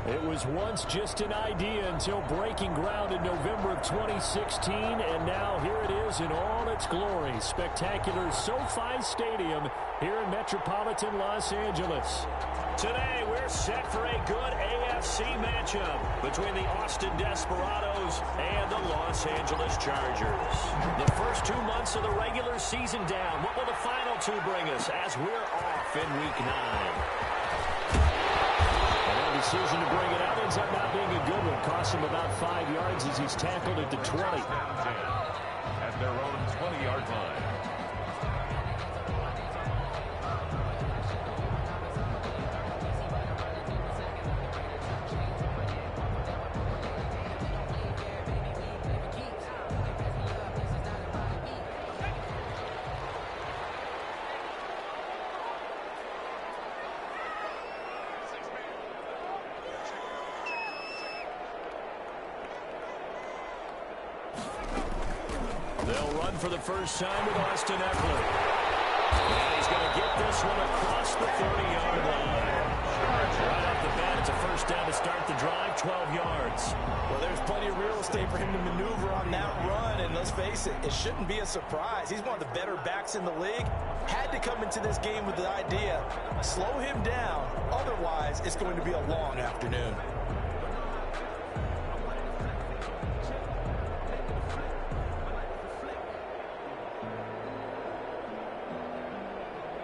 It was once just an idea until breaking ground in November of 2016, and now here it is in all its glory. Spectacular SoFi Stadium here in metropolitan Los Angeles. Today, we're set for a good AFC matchup between the Austin Desperados and the Los Angeles Chargers. The first 2 months of the regular season down. What will the final two bring us as we're off in Week 9? And the decision to bring it out ends up not being a good one. Cost him about 5 yards as he's tackled at the 20. At their own 20-yard line. They'll run for the first time with Austin Eckler. And he's going to get this one across the 30-yard line. Right off the bat, it's a first down to start the drive, 12 yards. Well, there's plenty of real estate for him to maneuver on that run, and let's face it, it shouldn't be a surprise. He's one of the better backs in the league. Had to come into this game with the idea, slow him down, otherwise it's going to be a long afternoon.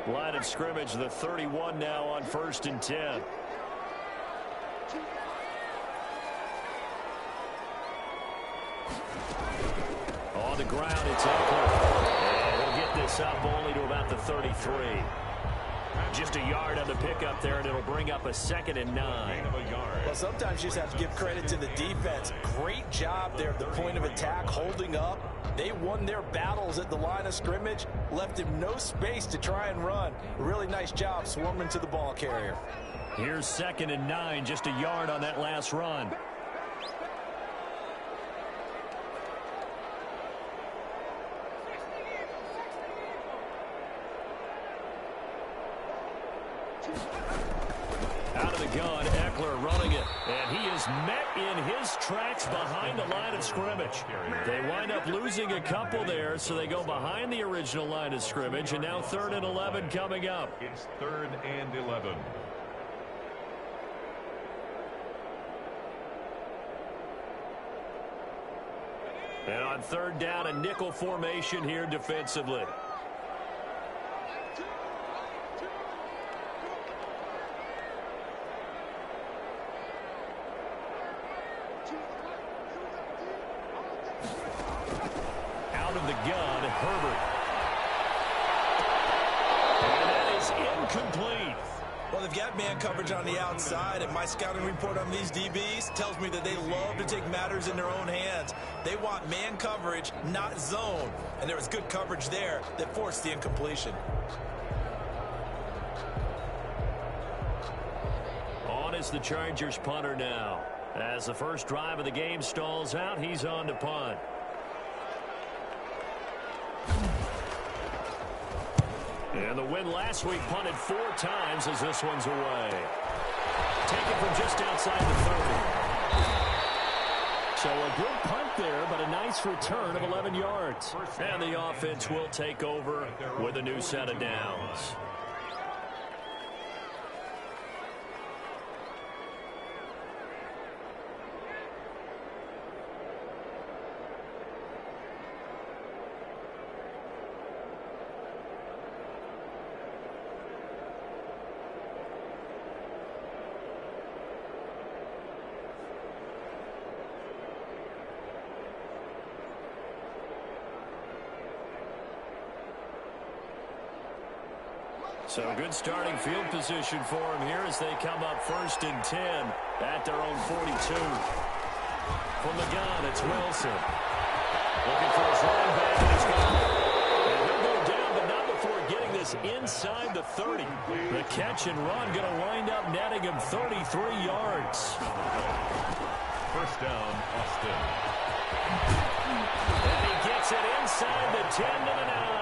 Line of scrimmage, the 31 now on 1st and 10. On the ground, it's Eckler. And he'll get this up only to about the 33. Just a yard on the pickup there, and it'll bring up a 2nd and 9. Well, sometimes you just have to give credit to the defense. Great job there at the point of attack, holding up. They won their battles at the line of scrimmage, left him no space to try and run. Really nice job swarming to the ball carrier. Here's 2nd and 9, just a yard on that last run. Out of the gun, Eckler running it. And he is met in his tracks behind the line of scrimmage. They wind up losing a couple there, so they go behind the original line of scrimmage. And now 3rd and 11 coming up. It's 3rd and 11. And on 3rd down, a nickel formation here defensively. Out of the gun, Herbert. And that is incomplete. Well, they've got man coverage on the outside, and my scouting report on these DBs tells me that they love to take matters in their own hands. They want man coverage, not zone. And there was good coverage there that forced the incompletion. On is the Chargers punter now. As the first drive of the game stalls out, he's on to punt. And the win last week punted 4 times as this one's away. Taken from just outside the 30. So a good punt there, but a nice return of 11 yards. And the offense will take over with a new set of downs. So good starting field position for him here as they come up 1st and 10 at their own 42. From the gun, it's Wilson. Looking for his running back, and he's gone. And he'll go down, but not before getting this inside the 30. The catch and run going to wind up netting him 33 yards. First down, Austin. And he gets it inside the 10 to the 9.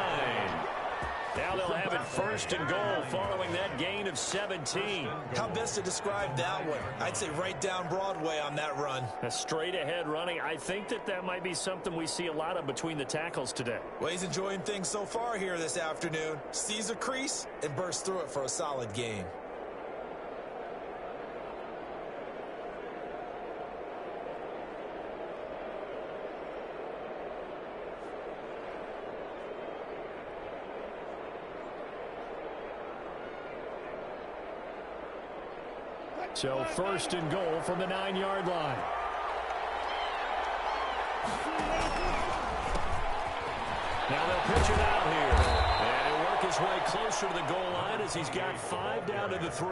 Now Now they'll have it 1st and goal following that gain of 17. How best to describe that one? I'd say right down Broadway on that run. A straight ahead running. I think that might be something we see a lot of between the tackles today. Well, he's enjoying things so far here this afternoon. Sees a crease and bursts through it for a solid gain. So 1st and goal from the 9-yard line. Now they'll pitch it out here. And he'll work his way closer to the goal line as he's got 5 down to the 3.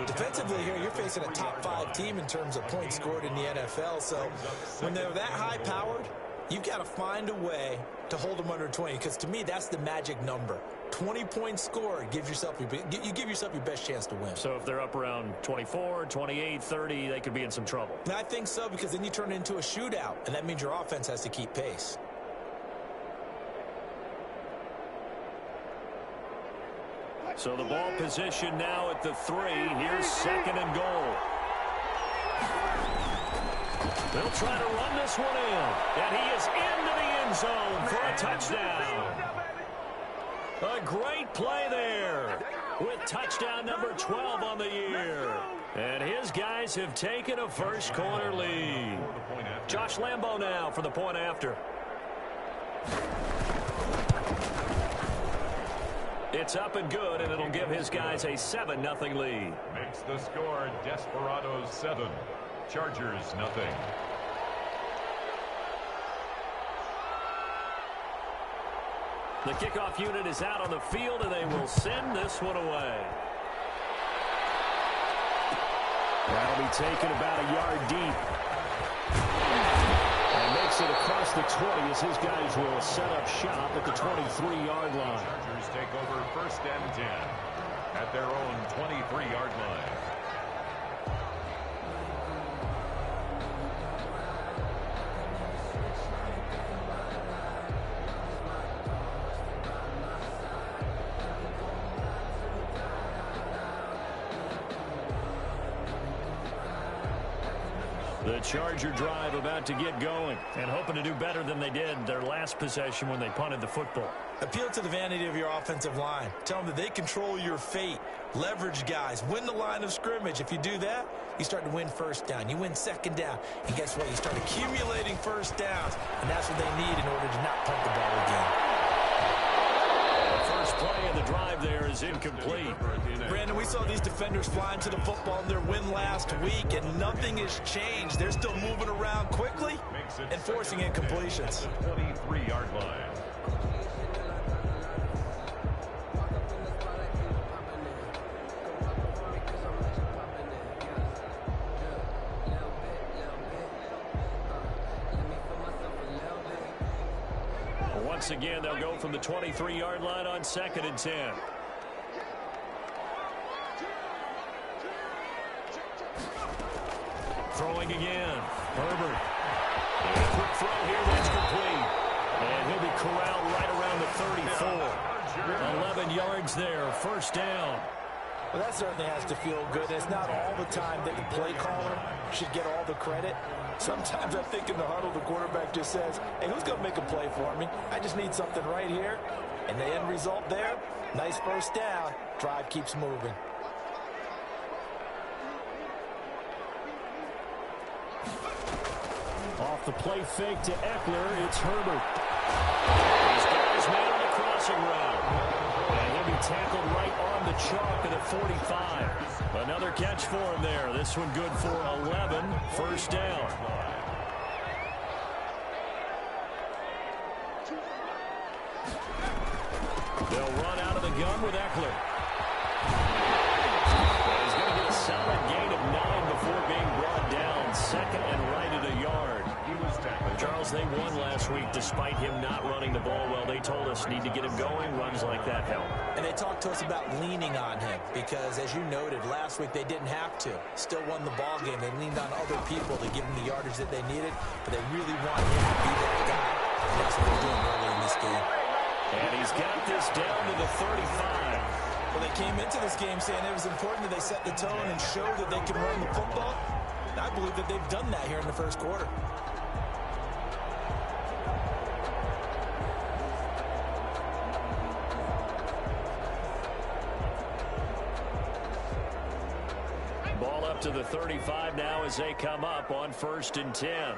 Defensively here, you're facing a top 5 team in terms of points scored in the NFL. So when they're that high-powered, you've got to find a way to hold them under 20. Because to me, that's the magic number. 20 points scored, you give yourself your best chance to win. So if they're up around 24, 28, 30, they could be in some trouble. And I think so, because then you turn it into a shootout, and that means your offense has to keep pace. So the ball position now at the 3. Here's 2nd and goal. They'll try to run this one in. And he is into the end zone for a touchdown. A great play there with touchdown number 12 on the year. And his guys have taken a first quarter lead. Josh Lambo now for the point after. It's up and good, and it'll give his guys a 7-0 lead. Makes the score Desperados 7, Chargers 0. The kickoff unit is out on the field, and they will send this one away. That'll be taken about a yard deep. And makes it across the 20 as his guys will set up shop at the 23-yard line. Chargers take over 1st and 10 at their own 23-yard line. The Charger drive about to get going and hoping to do better than they did their last possession when they punted the football. Appeal to the vanity of your offensive line. Tell them that they control your fate. Leverage guys. Win the line of scrimmage. If you do that, you start to win 1st down. You win 2nd down. And guess what? You start accumulating 1st downs. And that's what they need in order to not punt the ball again. First play of the drive there is incomplete. Brandon, we saw these defenders flying to the football in their win last week, and nothing has changed. They're still moving around quickly and forcing incompletions. 23-yard line. Once again, they'll go from the 23-yard line on 2nd and 10. Throwing again. Herbert. And a quick throw here that's complete. And he'll be corralled right around the 34. 11 yards there. 1st down. Well, that certainly has to feel good. It's not all the time that the play caller should get all the credit. Sometimes I think in the huddle, the quarterback just says, hey, who's going to make a play for me? I just need something right here. And the end result there, nice 1st down. Drive keeps moving. Off the play fake to Eckler, it's Herbert. These guys made on the crossing route. And he'll be tackled right on the chalk at the 45. Another catch for him there. This one good for 11. 1st down. They'll run out of the gun with Eckler. He's going to get a solid gain of 9 before being brought down. 2nd and right at a yard. Charles, they won last week despite him not running the ball well. They told us need to get him going. Runs like that help. And they talked to us about leaning on him because, as you noted, last week they didn't have to. Still won the ball game. They leaned on other people to give them the yardage that they needed, but they really want him to be that guy. And that's what they're doing early in this game. And he's got this down to the 35. Well, they came into this game saying it was important that they set the tone and show that they can run the football. I believe that they've done that here in the first quarter. Ball up to the 35 now as they come up on 1st and 10.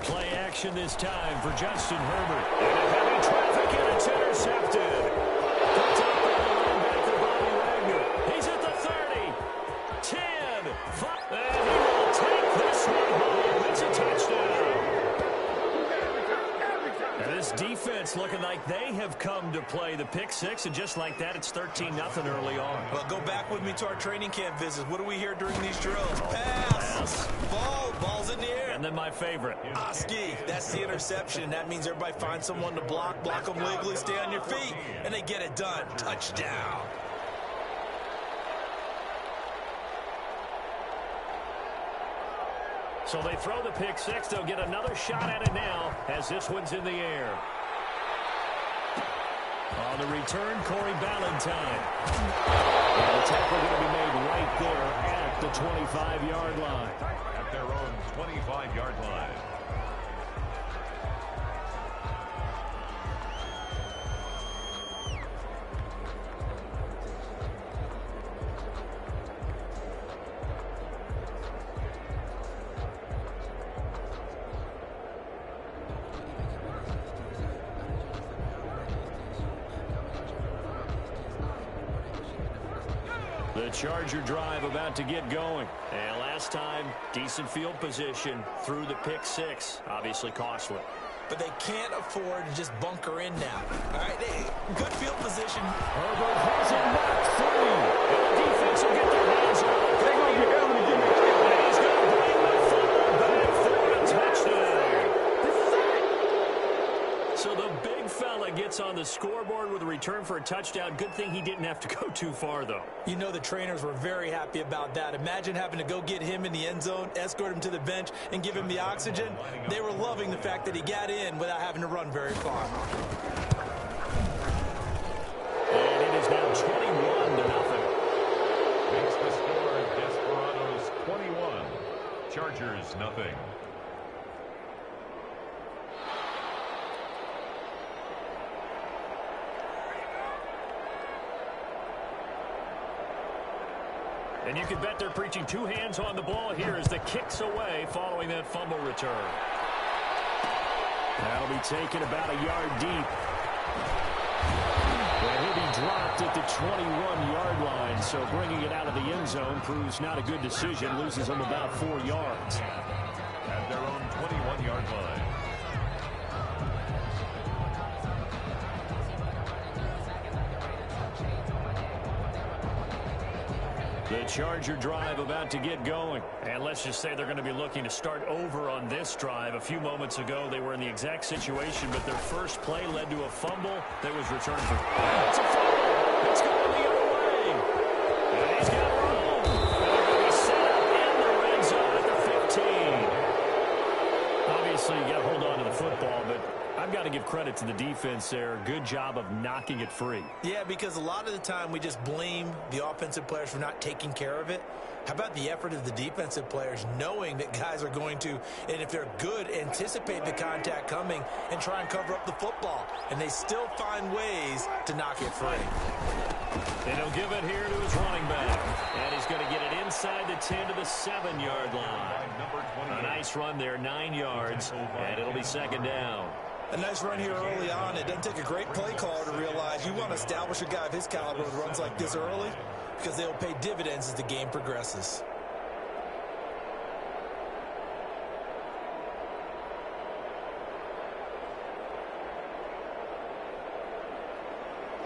Play action this time for Justin Herbert. And heavy traffic, and it's intercepted. Picked up by the linebacker, Bobby Wagner. He's at the 30, 10, 5, and he will take this one home. It's a touchdown. And this defense looking like they have come to play the pick six, and just like that, it's 13-0 early on. Well, go back with me to our training camp visits. What do we hear during these drills? Pass. Ball's in the air. And then my favorite. Oski, that's the interception. That means everybody finds someone to block them wiggly, stay on your feet, and they get it done. Touchdown. So they throw the pick six. They'll get another shot at it now as this one's in the air. On the return, Corey Ballantyne. And the tackle going to be made right there at the 25-yard line. At their own 25-yard line. The Charger drive about to get going. And last time, decent field position through the pick six. Obviously costly. But they can't afford to just bunker in now. All right, good field position. Herbert has it knocked free. And the defense will get their hands on it. And he's going to bring the football back for a touchdown. So the big fella gets on the scoreboard with a return for a touchdown. Good thing he didn't have to go too far, though. You know the trainers were very happy about that. Imagine having to go get him in the end zone, escort him to the bench, and give him the oxygen. They were loving the fact that he got in without having to run very far. And it is now 21-0. Makes the score Desperados 21. Chargers nothing. And you can bet they're preaching two hands on the ball here as the kick's away following that fumble return. That'll be taken about a yard deep. And he'll be dropped at the 21-yard line, so bringing it out of the end zone proves not a good decision. Loses him about 4 yards. At their own 21-yard line. The Charger drive about to get going. And let's just say they're going to be looking to start over on this drive. A few moments ago, they were in the exact situation, but their first play led to a fumble that was returned for. It's a fumble. It's going the other way. And he's got room. And they're going to be set up in the red zone at the 15. Obviously, you got to hold on to the football, but I've got to give credit to the defense there. Good job of knocking it free. Yeah, because a lot of the time we just blame the offensive players for not taking care of it. How about the effort of the defensive players knowing that guys are going to, and if they're good, anticipate the contact coming and try and cover up the football. And they still find ways to knock it free. And he'll give it here to his running back. And he's going to get it inside the 10 to the 7-yard line. A nice run there, 9 yards, and it'll be second down. A nice run here early on. It doesn't take a great play caller to realize you want to establish a guy of his caliber with runs like this early because they'll pay dividends as the game progresses.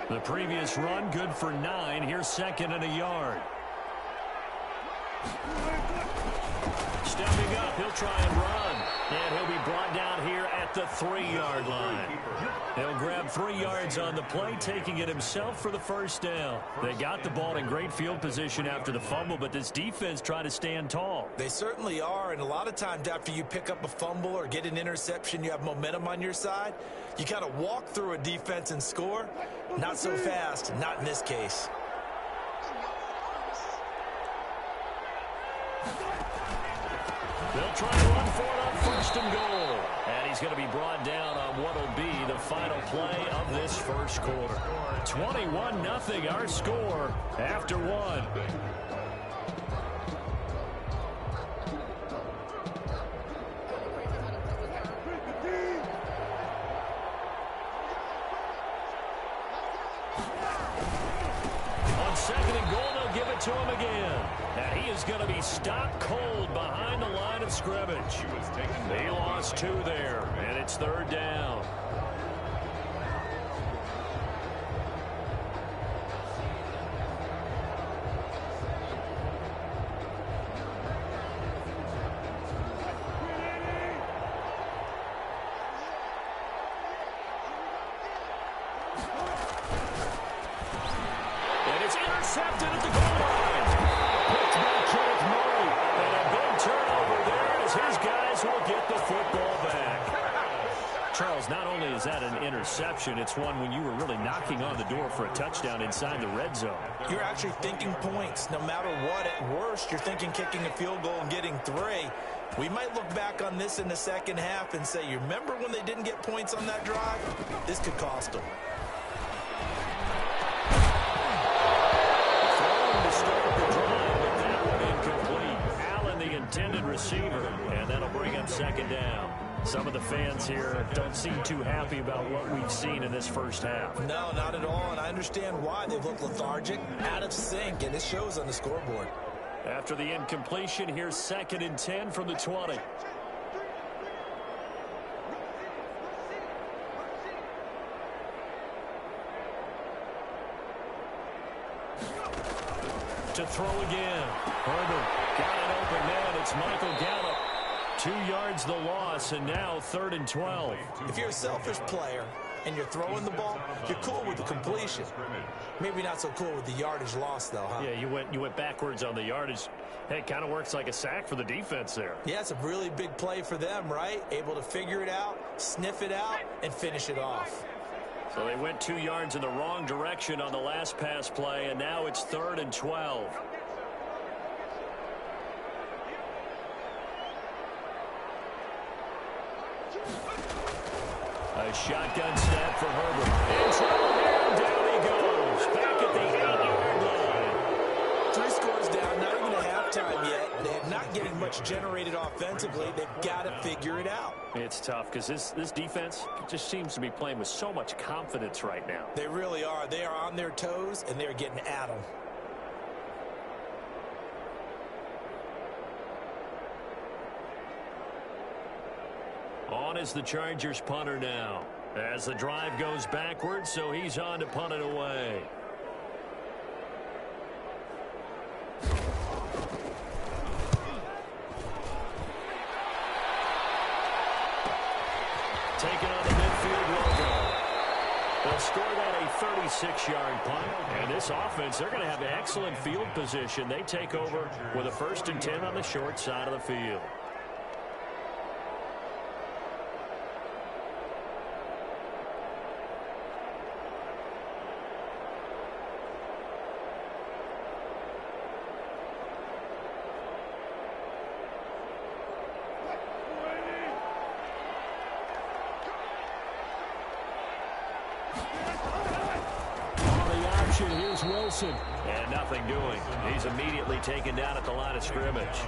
The previous run, good for 9. Here's second and a yard. Stepping up, he'll try and run. And he'll be brought down here at the 3-yard line. He'll grab 3 yards on the play, taking it himself for the first down. They got the ball in great field position after the fumble, but this defense tried to stand tall. They certainly are, and a lot of times after you pick up a fumble or get an interception, you have momentum on your side. You kind of walk through a defense and score. Not so fast, not in this case. They'll try to run for it on first and goal. And he's going to be brought down on what will be the final play of this first quarter. 21-0 our score after 1. On second and goal, they'll give it to him again. And he is going to be stopped cold behind the line of scrimmage. He lost 2 there, and it's 3rd down. And it's intercepted at the goal line. Picked by Kenneth Murray. And a big turnover there as his guys will get the football back. Charles, not only is that an interception, it's one when you were really knocking on the door for a touchdown inside the red zone. You're actually thinking points. No matter what, at worst, you're thinking kicking a field goal and getting 3. We might look back on this in the second half and say, you remember when they didn't get points on that drive? This could cost them. Throwing to start the drive, but that one incomplete. Allen, the intended receiver, and that'll bring up 2nd down. Some of the fans here don't seem too happy about what we've seen in this first half. No, not at all, and I understand why. They've looked lethargic, out of sync, and it shows on the scoreboard. After the incompletion, here's 2nd and 10 from the 20. To throw again. Herbert got an open man. It's Michael Gallup. 2 yards the loss, and now 3rd and 12. If you're a selfish player and you're throwing the ball, you're cool with the completion. Maybe not so cool with the yardage loss, though, huh? Yeah, you went backwards on the yardage. Hey, it kind of works like a sack for the defense there. Yeah, it's a really big play for them, right? Able to figure it out, sniff it out, and finish it off. So they went 2 yards in the wrong direction on the last pass play, and now it's 3rd and 12. A shotgun snap for Herbert. And trouble here, and down he goes. Back at the 8-yard line. 3 scores down, not even at halftime yet. They're not getting much generated offensively. They've got to figure it out. It's tough because this defense just seems to be playing with so much confidence right now. They really are. They are on their toes, and they're getting at them. On is the Chargers punter now. As the drive goes backwards, so he's on to punt it away. Taken on the midfield logo. They'll score that a 36-yard punt. And this offense, they're going to have excellent field position. They take over with a 1st and 10 on the short side of the field. Here's Wilson. And nothing doing. He's immediately taken down at the line of scrimmage.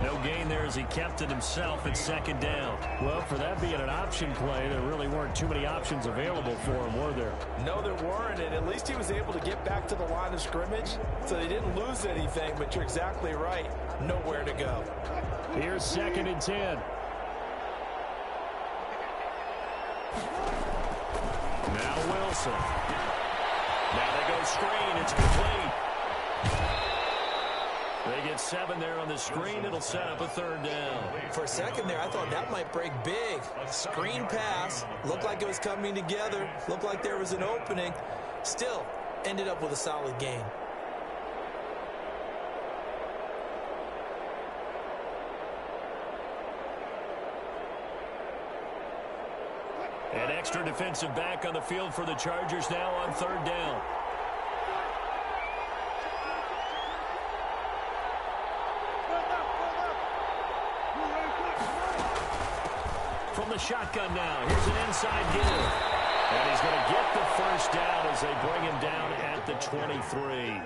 No gain there as he kept it himself at 2nd down. Well, for that being an option play, there really weren't too many options available for him, were there? No, there weren't, and at least he was able to get back to the line of scrimmage, so they didn't lose anything, but you're exactly right. Nowhere to go. Here's 2nd and 10. Now Wilson. Now they go screen. It's complete. They get 7 there on the screen. It'll set up a 3rd down. For a second there, I thought that might break big. Screen pass. Looked like it was coming together. Looked like there was an opening. Still, ended up with a solid gain. An extra defensive back on the field for the Chargers now on 3rd down. From the shotgun now, here's an inside give. And he's going to get the 1st down as they bring him down at the 23.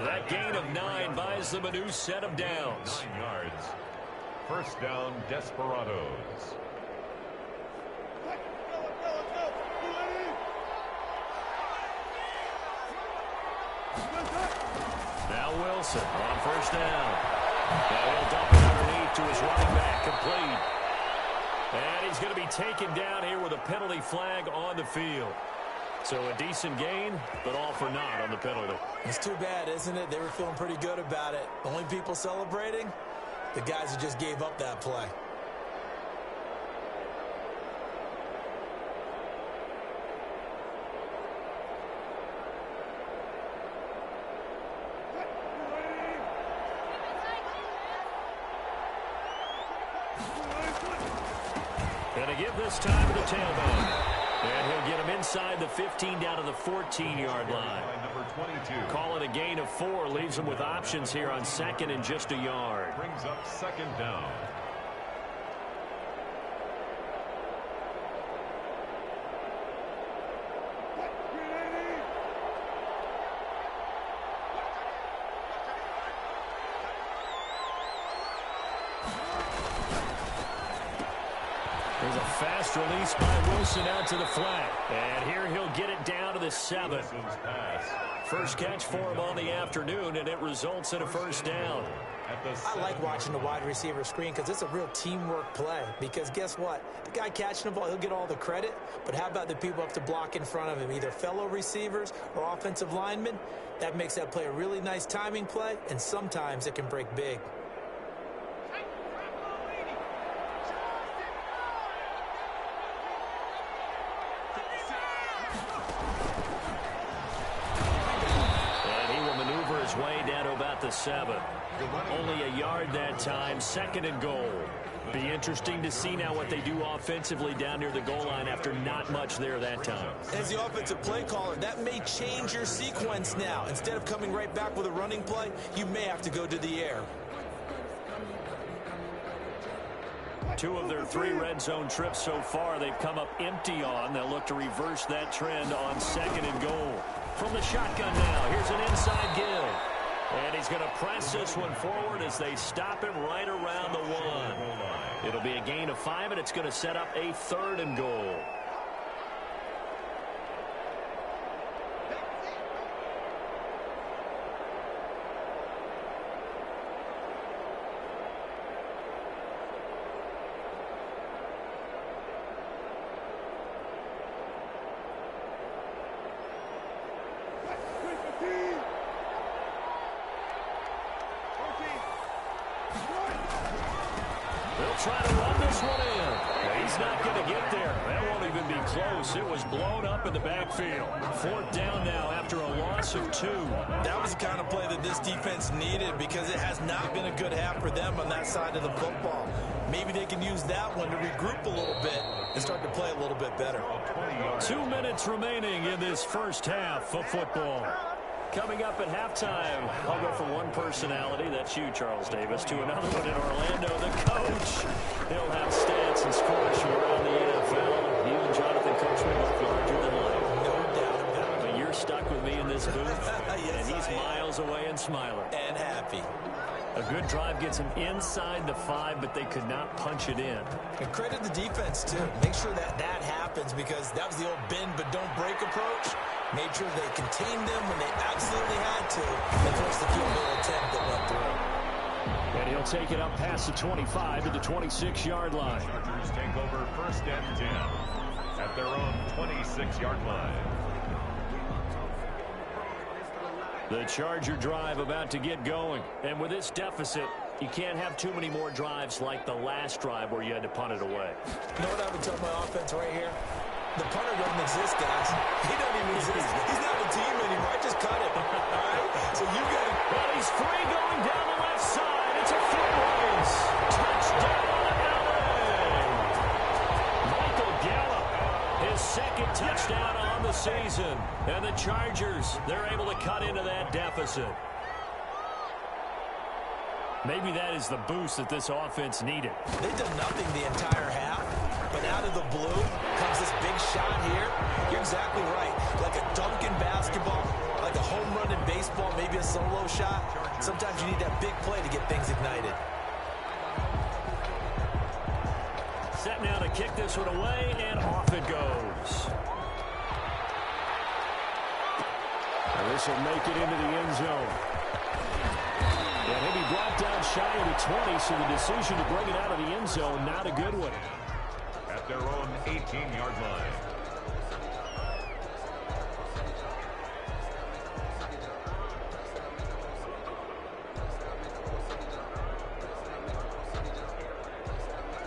That gain of 9 buys them a new set of downs. 9 yards. 1st down, Desperados. Now Wilson on 1st down. Now he'll dump it underneath to his running back, complete. And he's going to be taken down here with a penalty flag on the field. So a decent gain, but all for naught on the penalty. It's too bad, isn't it? They were feeling pretty good about it. The only people celebrating, the guys who just gave up that play. Going to give this time to the tailback. And he'll get him inside the 15 down to the 14-yard line. Number 22. Call it a gain of 4. Leaves him with options here on 2nd and just a yard. Brings up 2nd down. There's a fast release by Wilson out to the flat. And here he'll get it down to the 7. First catch for him on the afternoon, and it results in a 1st down. I like watching the wide receiver screen because it's a real teamwork play. Because guess what? The guy catching the ball, he'll get all the credit. But how about the people up to block in front of him, either fellow receivers or offensive linemen? That makes that play a really nice timing play, and sometimes it can break big. Way down to about the 7. Only a yard that time. 2nd and goal. Be interesting to see now what they do offensively down near the goal line after not much there that time. As the offensive play caller, that may change your sequence now. Instead of coming right back with a running play, you may have to go to the air. 2 of their 3 red zone trips so far they've come up empty on. They'll look to reverse that trend on 2nd and goal. From the shotgun now, here's an inside give. And he's going to press this one forward as they stop him right around the 1. It'll be a gain of 5, and it's going to set up a 3rd and goal. Try to run this one in. He's not going to get there. That won't even be close. It was blown up in the backfield. 4th down now after a loss of 2. That was the kind of play that this defense needed because it has not been a good half for them on that side of the football. Maybe they can use that one to regroup a little bit and start to play a little bit better. 2 minutes remaining in this first half of football. Coming up at halftime, I'll go from one personality, that's you, Charles Davis, to another one in Orlando, the coach. He'll have stats and scores from around the NFL. You and Jonathan Coachman both larger than life. No doubt about it. But you're stuck with me in this booth, yes, and he's miles away and smiling. And happy. A good drive gets him inside the 5, but they could not punch it in. And credit the defense, too. Make sure that that happens because that was the old bend but don't break approach. Made sure they contained them when they absolutely had to and forced the field goal attempt that went through. And he'll take it up past the 25 to the 26-yard line. Chargers take over 1st and 10 at their own 26-yard line. The Charger drive about to get going. And with this deficit, you can't have too many more drives like the last drive where you had to punt it away. You know what I would tell my offense right here? The punter doesn't exist, guys. He doesn't even exist. He's not a team anymore. I just cut it. All right? So you got to... Well, he's free going down the left side. It's a foot race. Touchdown, LA. Michael Gallup, his second touchdown on the season. And the Chargers, they're able to cut into that deficit. Maybe that is the boost that this offense needed. They've done nothing the entire half, but out of the blue comes this big shot here. You're exactly right. Like a dunk in basketball, like a home run in baseball, maybe a solo shot. Sometimes you need that big play to get things ignited. Set now to kick this one away, and off it goes. And this will make it into the end zone. And he'll be brought down shy of the 20, so the decision to bring it out of the end zone, not a good one. At their own 18-yard line.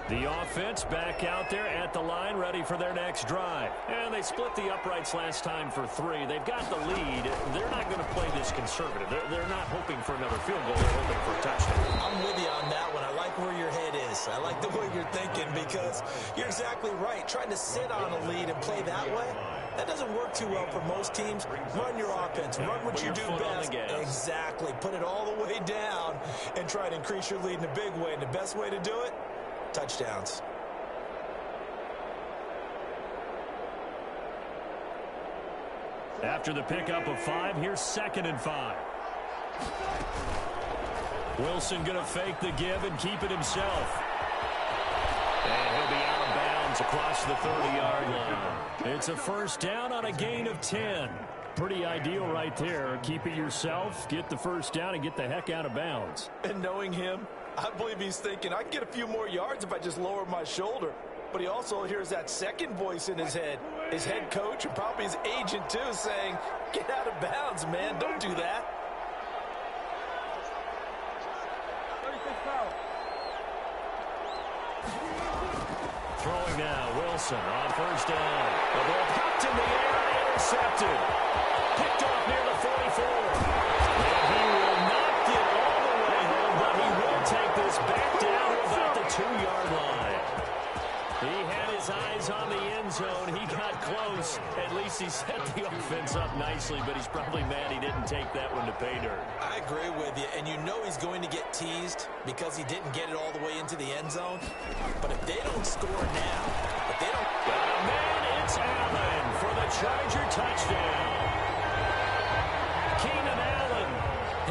The offense back out there at the line, ready for their next drive. And they split the uprights last time for 3. They've got the lead. They're not going to play this conservative. They're not hoping for another field goal. They're hoping for a touchdown. I'm with you on that one. I like where your head is. I like the way you're thinking because you're exactly right. Trying to sit on a lead and play that way, that doesn't work too well for most teams. Run your offense. Run what you do best. Exactly. Put it all the way down and try to increase your lead in a big way. And the best way to do it, touchdowns. After the pickup of 5, here's 2nd and 5. Wilson going to fake the give and keep it himself. And he'll be out of bounds across the 30-yard line. It's a first down on a gain of 10. Pretty ideal right there. Keep it yourself, get the first down, and get the heck out of bounds. And knowing him, I believe he's thinking, I can get a few more yards if I just lower my shoulder. But he also hears that second voice in his head. His head coach and probably his agent, too, saying, get out of bounds, man. Don't do that. Throwing now, Wilson on first down. The ball popped in the air, intercepted. Picked off near the 44. And he will not get all the way home, but he will take this back down to about the 2-yard line. He had his eyes on the end zone. He got close. At least he set the offense up nicely, but he's probably mad he didn't take that one to pay dirt. I agree with you, and you know he's going to get teased because he didn't get it all the way into the end zone. But if they don't score now, if they don't... Got a man, it's Allen for the Charger touchdown. Keenan Allen,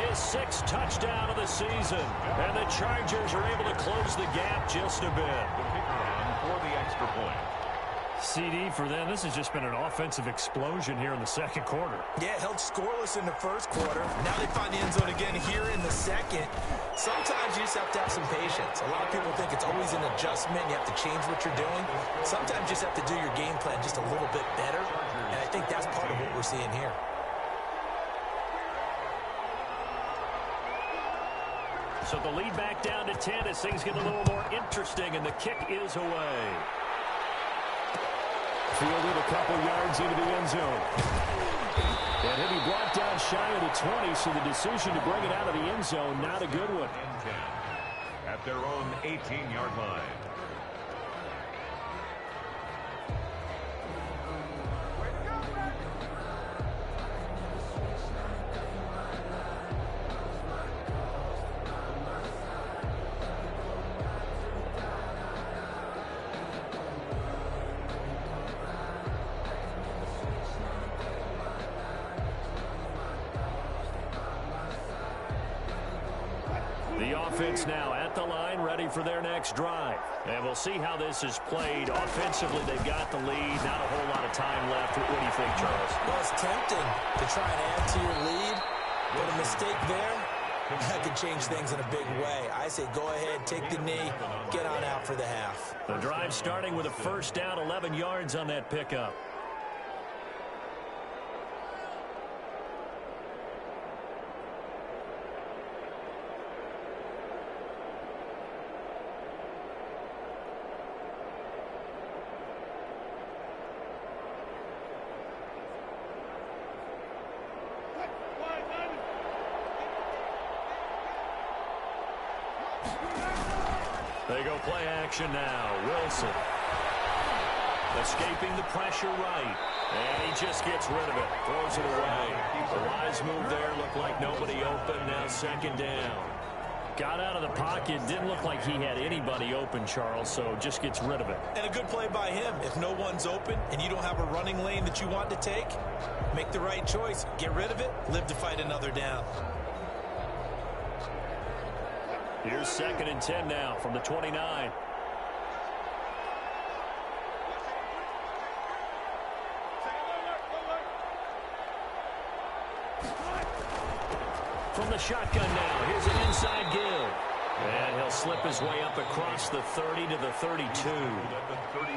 his 6th touchdown of the season. And the Chargers are able to close the gap just a bit. For the extra point. CD for them. This has just been an offensive explosion here in the second quarter. Yeah, held scoreless in the first quarter. Now they find the end zone again here in the second. Sometimes you just have to have some patience. A lot of people think it's always an adjustment. You have to change what you're doing. Sometimes you just have to do your game plan just a little bit better. And I think that's part of what we're seeing here. So the lead back down to 10 as things get a little more interesting, and the kick is away. Fielded a couple yards into the end zone. And he'll be brought down shy of the 20, so the decision to bring it out of the end zone, not a good one. At their own 18-yard line. The offense now at the line, ready for their next drive. And we'll see how this is played. Offensively, they've got the lead. Not a whole lot of time left. What do you think, Charles? Well, it's tempting to try and add to your lead, but a mistake there, that could change things in a big way. I say go ahead, take the knee, get on out for the half. The drive starting with a first down, 11 yards on that pickup. play action now. Wilson. Escaping the pressure right. And he just gets rid of it. Throws it away. The wise move there. Looked like nobody open. Now second down. Got out of the pocket. Didn't look like he had anybody open, Charles, so just gets rid of it. And a good play by him. If no one's open and you don't have a running lane that you want to take, make the right choice. Get rid of it. Live to fight another down. Here's 2nd and 10 now from the 29. From the shotgun now, here's an inside give. And he'll slip his way up across the 30 to the 32.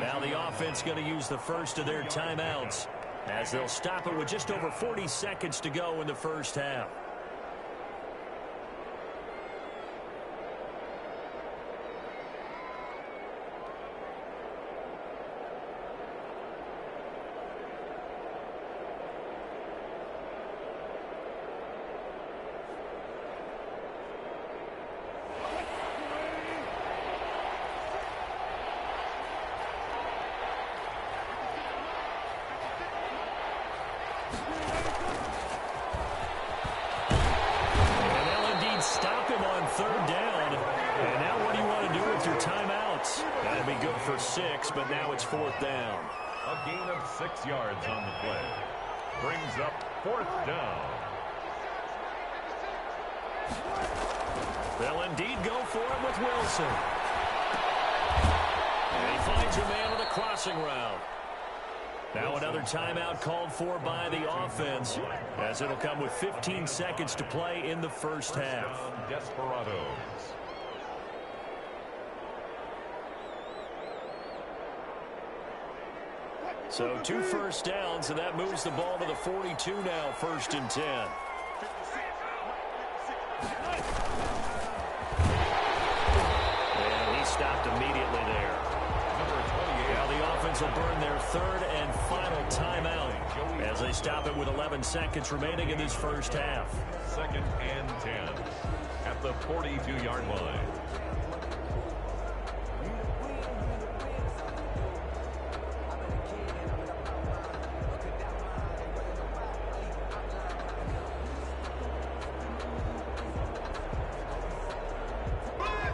Now the offense going to use the first of their timeouts as they'll stop it with just over 40 seconds to go in the first half. Stop him on 3rd down. And now what do you want to do with your timeouts? That'll be good for 6, but now it's 4th down. A gain of 6 yards on the play. Brings up 4th down. They'll indeed go for it with Wilson. And he finds a man with a crossing route. Now another timeout called for by the offense, as it'll come with 15 seconds to play in the first half. Desperados. So 2 first downs, and that moves the ball to the 42 now, 1st and 10. And he stopped immediately there. Now the offense will burn their 3rd and final timeout as they stop it with 11 seconds remaining in this first half. 2nd and 10 at the 42-yard line.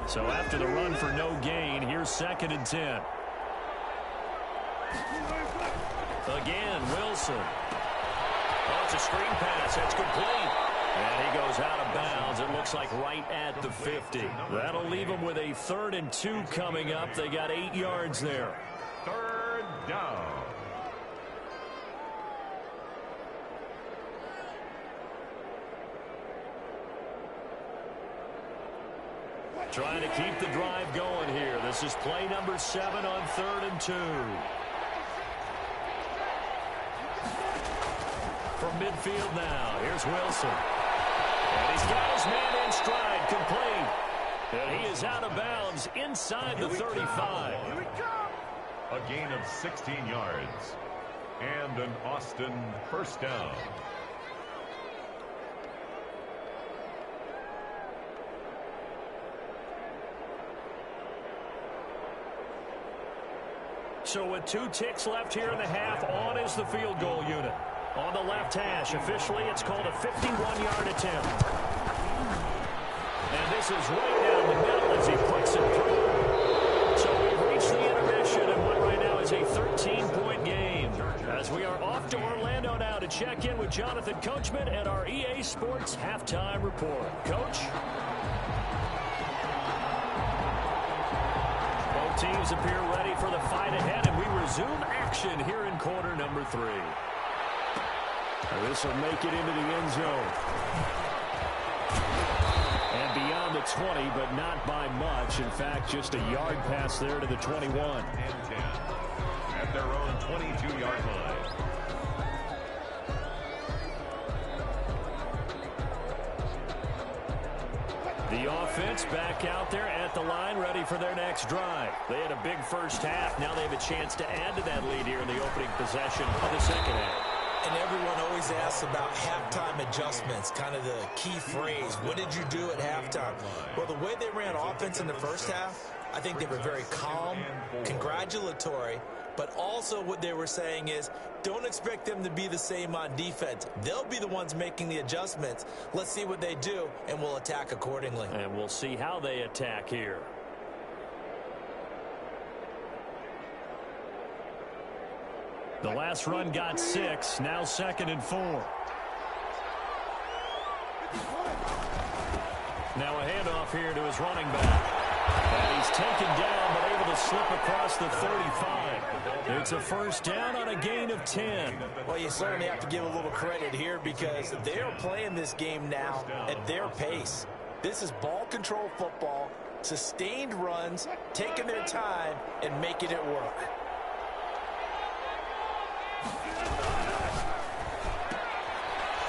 So after the run for no gain, here's 2nd and 10. Again, Wilson. Oh, it's a screen pass. That's complete. And he goes out of bounds. It looks like right at the 50. That'll leave him with a 3rd and 2 coming up. They got 8 yards there. 3rd down. Trying to keep the drive going here. This is play number 7 on 3rd and 2. From midfield now, here's Wilson. And he's got his man in stride, complete. And he is out of bounds inside the 35. A gain of 16 yards. And an Austin first down. So with 2 ticks left here in the half, on is the field goal unit. On the left hash, officially it's called a 51-yard attempt. And this is right down the middle as he puts it through. So we've reached the intermission and what right now is a 13-point game. As we are off to Orlando now to check in with Jonathan Coachman and our EA Sports Halftime Report. Coach? Both teams appear ready for the fight ahead, and we resume action here in quarter number 3. This will make it into the end zone. And beyond the 20, but not by much. In fact, just a yard pass there to the 21. And 10 at their own 22-yard line. The offense back out there at the line, ready for their next drive. They had a big first half. Now they have a chance to add to that lead here in the opening possession of the second half. And everyone always asks about halftime adjustments, kind of the key phrase. What did you do at halftime? Well, the way they ran offense in the first half, I think they were very calm, congratulatory, but also what they were saying is don't expect them to be the same on defense. They'll be the ones making the adjustments. Let's see what they do, and we'll attack accordingly. And we'll see how they attack here. The last run got 6, now 2nd and 4. Now a handoff here to his running back. And he's taken down, but able to slip across the 35. It's a first down on a gain of 10. Well, you certainly have to give a little credit here because they're playing this game now at their pace. This is ball control football, sustained runs, taking their time, and making it work.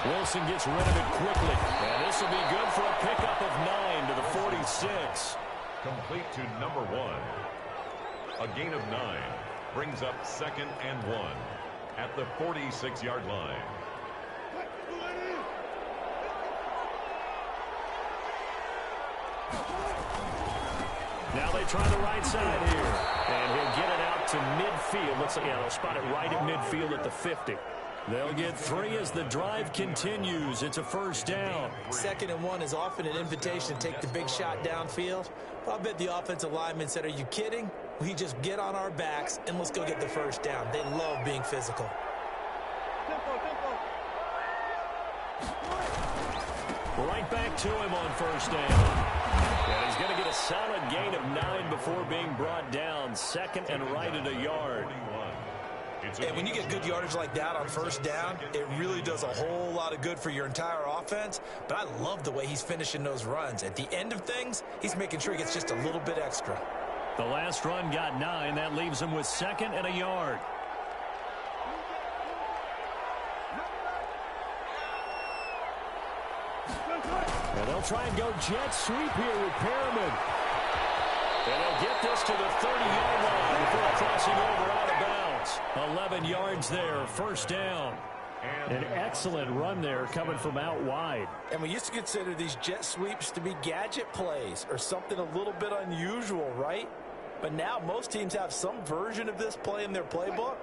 Wilson gets rid of it quickly. And this will be good for a pickup of 9 to the 46. Complete to number 1. A gain of 9 brings up 2nd and 1 at the 46-yard line. Now they try the right side here. And he'll get it out to midfield. Looks like, they'll spot it right at midfield at the 50. They'll get 3 as the drive continues. It's a first down. 2nd and 1 is often an invitation to take the big shot downfield. But I bet the offensive lineman said, are you kidding? We just get on our backs and let's go get the first down. They love being physical. Right back to him on first down. And he's going to get a solid gain of 9 before being brought down. 2nd and right at a yard. And when you get good yardage like that on first down, it really does a whole lot of good for your entire offense. But I love the way he's finishing those runs. At the end of things, he's making sure he gets just a little bit extra. The last run got 9. That leaves him with 2nd and a yard. And they'll try and go jet sweep here with Perriman. And they'll get this to the 30-yard line before crossing over out of bounds. 11 yards there, first down. An excellent run there coming from out wide. And we used to consider these jet sweeps to be gadget plays or something a little bit unusual, right? But now most teams have some version of this play in their playbook.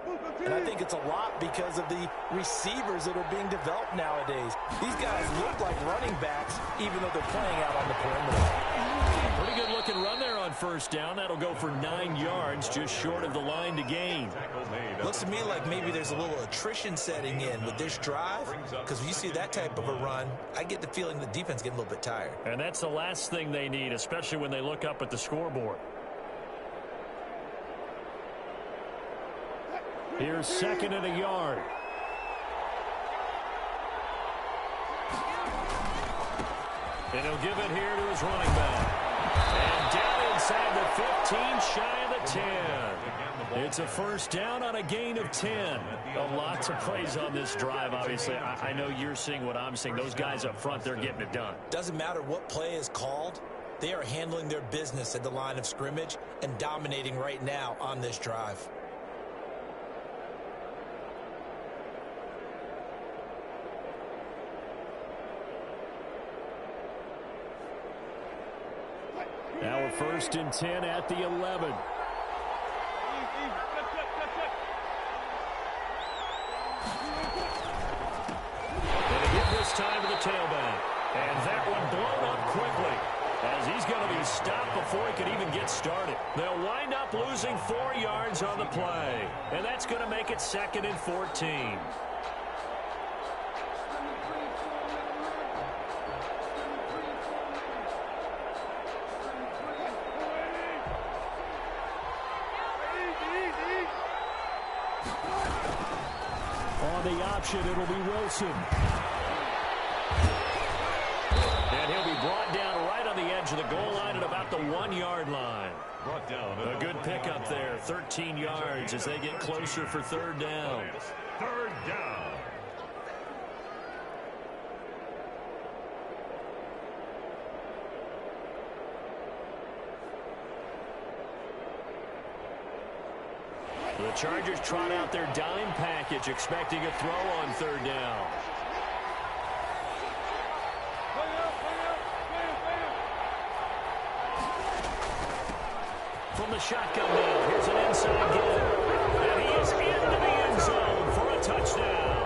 And I think it's a lot because of the receivers that are being developed nowadays. These guys look like running backs even though they're playing out on the perimeter. Pretty good looking run there on first down. That'll go for 9 yards, just short of the line to gain. Looks to me like maybe there's a little attrition setting in with this drive, because when you see that type of a run, I get the feeling the defense getting a little bit tired. And that's the last thing they need, especially when they look up at the scoreboard. Here's 2nd and a yard. And he'll give it here to his running back. And down inside the 15, shy of the 10. It's a first down on a gain of 10. Lots of plays on this drive, obviously. I know you're seeing what I'm seeing. Those guys up front, they're getting it done. Doesn't matter what play is called. They are handling their business at the line of scrimmage and dominating right now on this drive. Now a 1st and 10 at the 11. And a hit this time to the tailback. And that one blown up quickly as he's going to be stopped before he could even get started. They'll wind up losing 4 yards on the play. And that's going to make it 2nd and 14. On the option, it'll be Wilson. And he'll be brought down right on the edge of the goal line at about the 1-yard line. Brought down A good pickup there, 13 yards as they get closer for 3rd down. 3rd down. The Chargers trot out their dime package, expecting a throw on 3rd down. from the shotgun now. Here's an inside give. And he is into the end zone for a touchdown.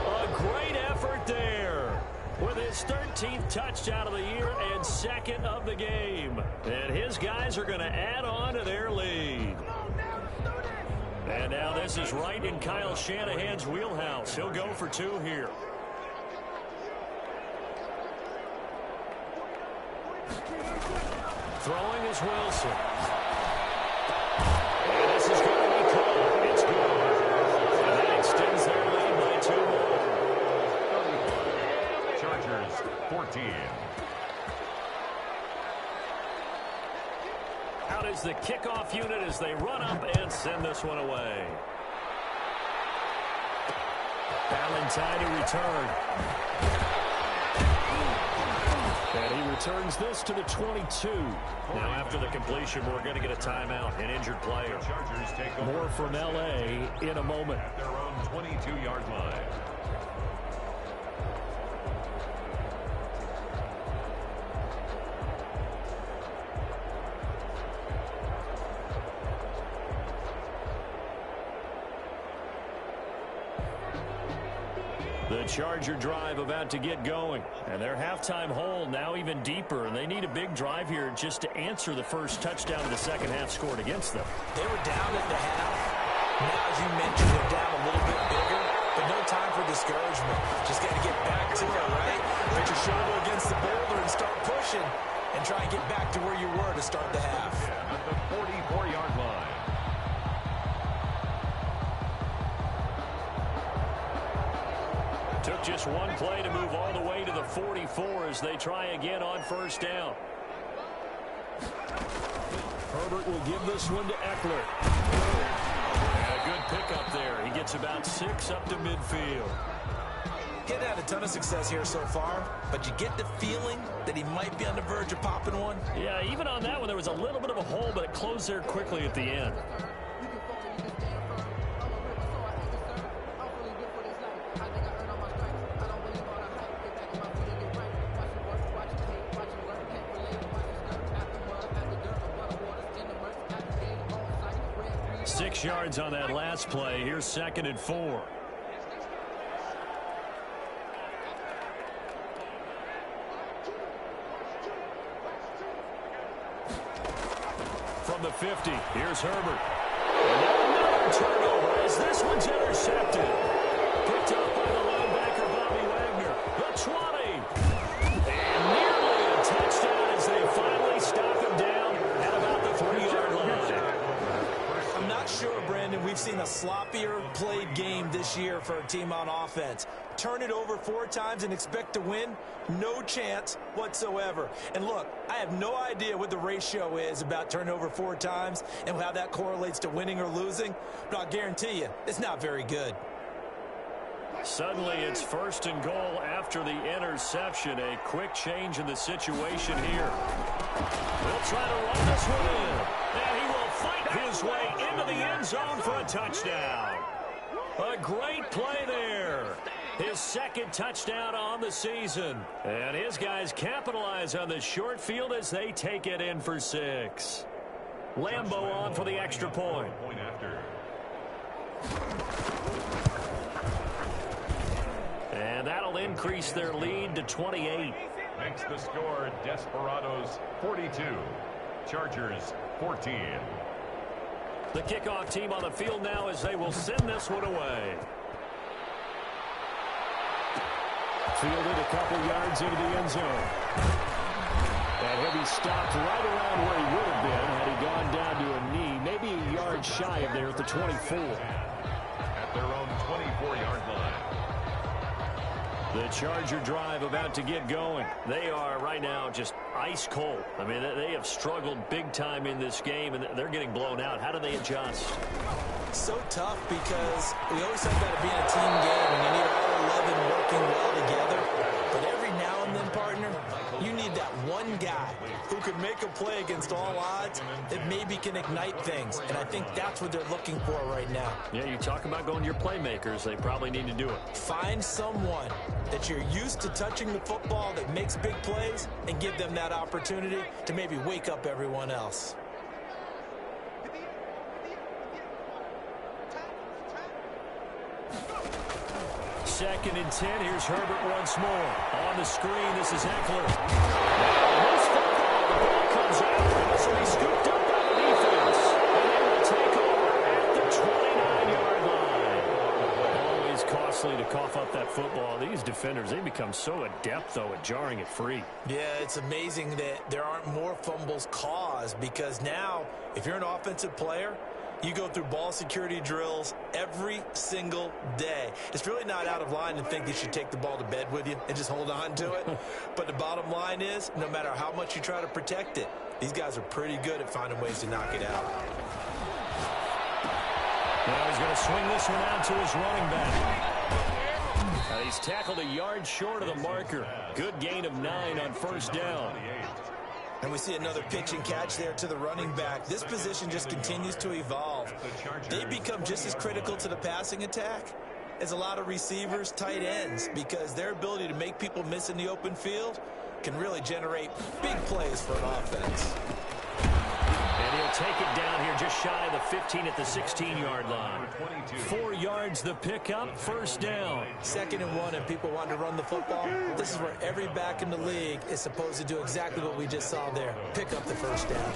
A great effort there with his 13th touchdown of the year and second of the game. And his guys are going to add on to their lead. And now this is right in Kyle Shanahan's wheelhouse. He'll go for 2 here. Throwing is Wilson. And this is going to be caught. It's good. And that extends their lead by 2 more. Chargers 14. Out is the kickoff unit as they run up and send this one away. Valentine to return. And he returns this to the 22. Now after the completion, we're going to get a timeout, an injured player. Chargers take over. More from L.A. in a moment. At their own 22-yard line. The Charger drive about to get going. And their halftime hole now even deeper. And they need a big drive here just to answer the first touchdown of the second half scored against them. They were down at the half. Now, as you mentioned, they're down a little bit bigger. But no time for discouragement. Just got to get back to it, right? Put your shoulder against the boulder and start pushing. And try and get back to where you were to start the half. At the 44-yard line. Took just one play to move all the way to the 44 as they try again on first down. Herbert will give this one to Eckler. And a good pickup there. He gets about 6 up to midfield. He had a ton of success here so far, but you get the feeling that he might be on the verge of popping one. Yeah, even on that one, there was a little bit of a hole, but it closed there quickly at the end. Six yards on that last play. Here's 2nd and 4. From the 50, here's Herbert. And now another turnover as this one's intercepted. Picked up by the linebacker, Bobby Wagner. The 20. And nearly a touchdown as they finally stop him down at about the 3-yard line. I'm not sure, Brandon, we've seen a sloppier played game this year for a team on offense. Turn it over 4 times and expect to win? No chance whatsoever. And look, I have no idea what the ratio is about turning over 4 times and how that correlates to winning or losing, but I'll guarantee you, it's not very good. Suddenly it's 1st and goal after the interception. A quick change in the situation here. They'll try to run this one in. And he will fight his way into the end zone for a touchdown. A great play there. His 2nd touchdown on the season. And his guys capitalize on the short field as they take it in for 6. Lambeau on for the extra point. And that'll increase their lead to 28. Makes the score Desperados 42. Chargers 14. The kickoff team on the field now as they will send this one away. Fielded a couple yards into the end zone. And he'll be stopped right around where he would have been had he gone down to a knee. Maybe a yard shy of there at the 24. At their own 24-yard line. The Charger drive about to get going. They are right now just ice cold. I mean, they have struggled big time in this game, and they're getting blown out. How do they adjust? So tough because we always talk about it being a team game, and you need all 11 working well together. But every now and then, partner, you need that one guy who could make a play against all odds that maybe can ignite things. And I think that's what they're looking for right now. Yeah, you talk about going to your playmakers. They probably need to do it. Find someone that you're used to touching the football that makes big plays and give them that opportunity to maybe wake up everyone else. 2nd and 10. Here's Herbert once more. On the screen, this is Eckler. This football, the ball comes out, and this will be scooped up by the defense. And they will take over at the 29-yard line. Always costly to cough up that football. These defenders, they become so adept, though, at jarring it free. Yeah, it's amazing that there aren't more fumbles caused, because now, if you're an offensive player, you go through ball security drills every single day. It's really not out of line to think you should take the ball to bed with you and just hold on to it. But the bottom line is, no matter how much you try to protect it, these guys are pretty good at finding ways to knock it out. Now he's going to swing this one out to his running back. He's tackled a yard short of the marker. Good gain of 9 on first down. And we see another pitch and catch there to the running back. This position just continues to evolve. They become just as critical to the passing attack as a lot of receivers, tight ends, because their ability to make people miss in the open field can really generate big plays for an offense. And he'll take it down here just shy of the 15 at the 16-yard line. 4 yards the pickup, first down. 2nd and 1, and people want to run the football. This is where every back in the league is supposed to do exactly what we just saw there. Pick up the first down.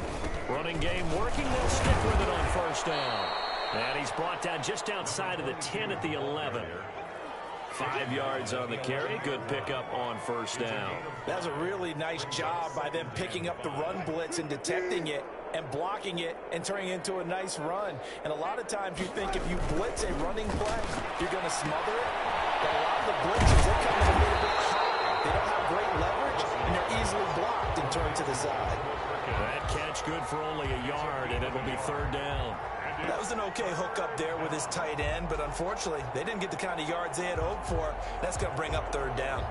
Running game working. They'll stick with it on first down. And he's brought down just outside of the 10 at the 11. 5 yards on the carry. Good pickup on first down. That was a really nice job by them picking up the run blitz and detecting it and blocking it and turning it into a nice run. And a lot of times you think if you blitz a running play, you're going to smother it. But a lot of the blitzes, they come in a little bit high. They don't have great leverage, and they're easily blocked and turned to the side. That catch good for only a yard, and it'll be third down. That was an okay hook up there with his tight end, but unfortunately, they didn't get the kind of yards they had hoped for. That's going to bring up third down.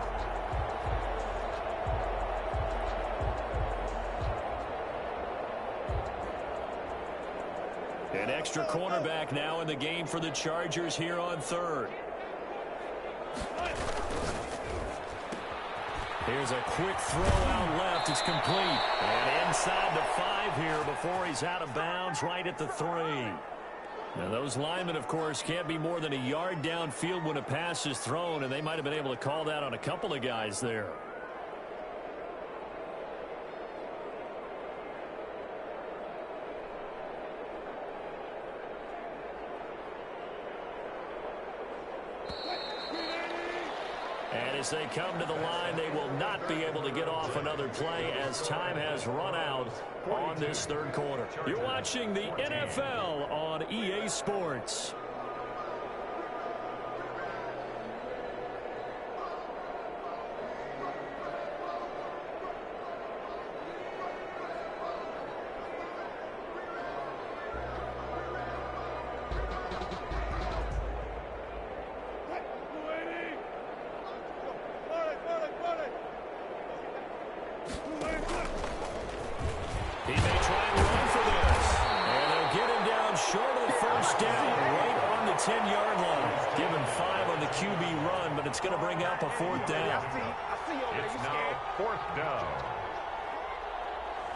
An extra cornerback now in the game for the Chargers here on third. Here's a quick throw out left. It's complete. And inside the 5 here before he's out of bounds right at the 3. Now those linemen, of course, can't be more than a yard downfield when a pass is thrown, and they might have been able to call that on a couple of guys there. And as they come to the line, they will not be able to get off another play as time has run out on this third quarter. You're watching the NFL on EA Sports.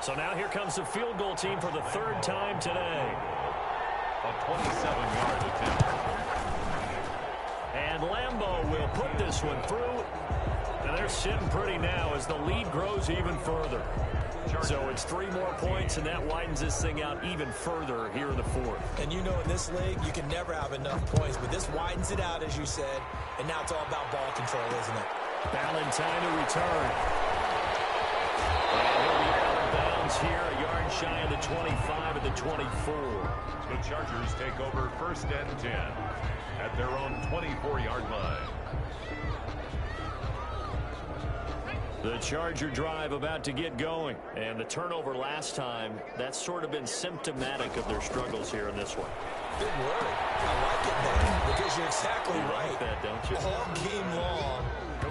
So now here comes the field goal team for the 3rd time today. A 27-yard attempt. And Lambeau will put this one through. And they're sitting pretty now as the lead grows even further. So it's 3 more points, and that widens this thing out even further here in the 4th. And you know in this league, you can never have enough points. But this widens it out, as you said. And now it's all about ball control, isn't it? Valentine to return. And he'll be out of bounds here, a yard shy of the 25 at the 24. The Chargers take over 1st and 10 at their own 24-yard line. The Charger drive about to get going. And the turnover last time, that's sort of been symptomatic of their struggles here in this one. Good word. I like it, man, because you're exactly right. Like that, don't you? All game long,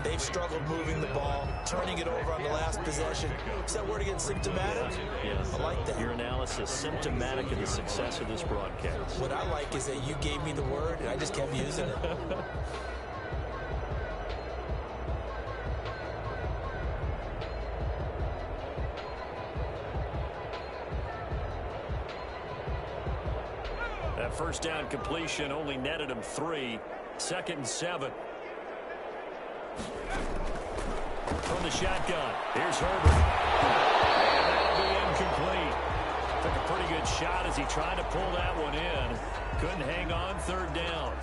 they've struggled moving the ball, turning it over on the last possession. Is that word again, symptomatic? Yes. I like that. Your analysis, symptomatic of the success of this broadcast. What I like is that you gave me the word, and I just kept using it. That first down completion only netted him 3. 2nd and 7. from the shotgun. Here's Herbert. And that'll be incomplete. Took a pretty good shot as he tried to pull that one in. Couldn't hang on, third down.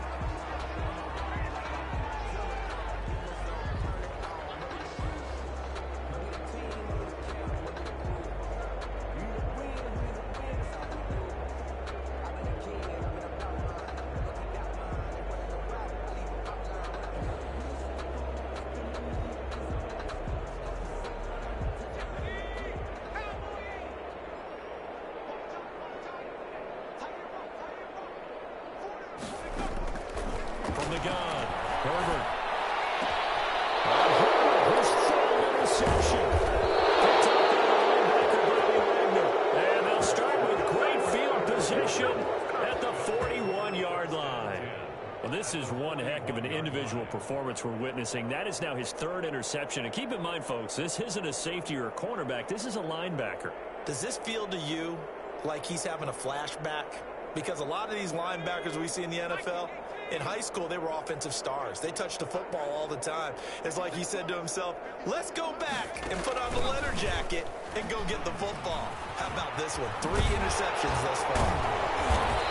From the gun, Herbert. His third interception. Picked up by the linebacker, Bobby Wagner. And they'll start with great field position at the 41-yard line. Well, this is one heck of an individual performance we're witnessing. That is now his third interception. And keep in mind, folks, this isn't a safety or a cornerback. This is a linebacker. Does this feel to you like he's having a flashback? Because a lot of these linebackers we see in the NFL, in high school, they were offensive stars. They touched the football all the time. It's like he said to himself, let's go back and put on the leather jacket and go get the football. How about this one? 3 interceptions thus far.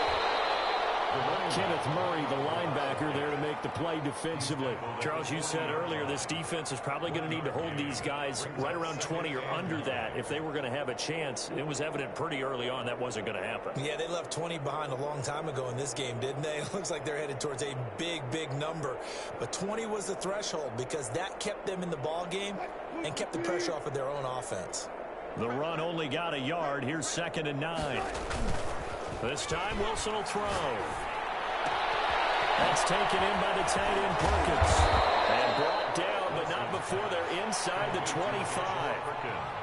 Kenneth Murray, the linebacker, there to make the play defensively. Charles, you said earlier this defense is probably going to need to hold these guys right around 20 or under that if they were going to have a chance. It was evident pretty early on that wasn't going to happen. Yeah, they left 20 behind a long time ago in this game, didn't they? It looks like they're headed towards a big, big number. But 20 was the threshold because that kept them in the ball game and kept the pressure off of their own offense. The run only got a yard. Here's 2nd and 9. This time Wilson will throw. That's taken in by the tight end Perkins. And brought down, but not before they're inside the 25.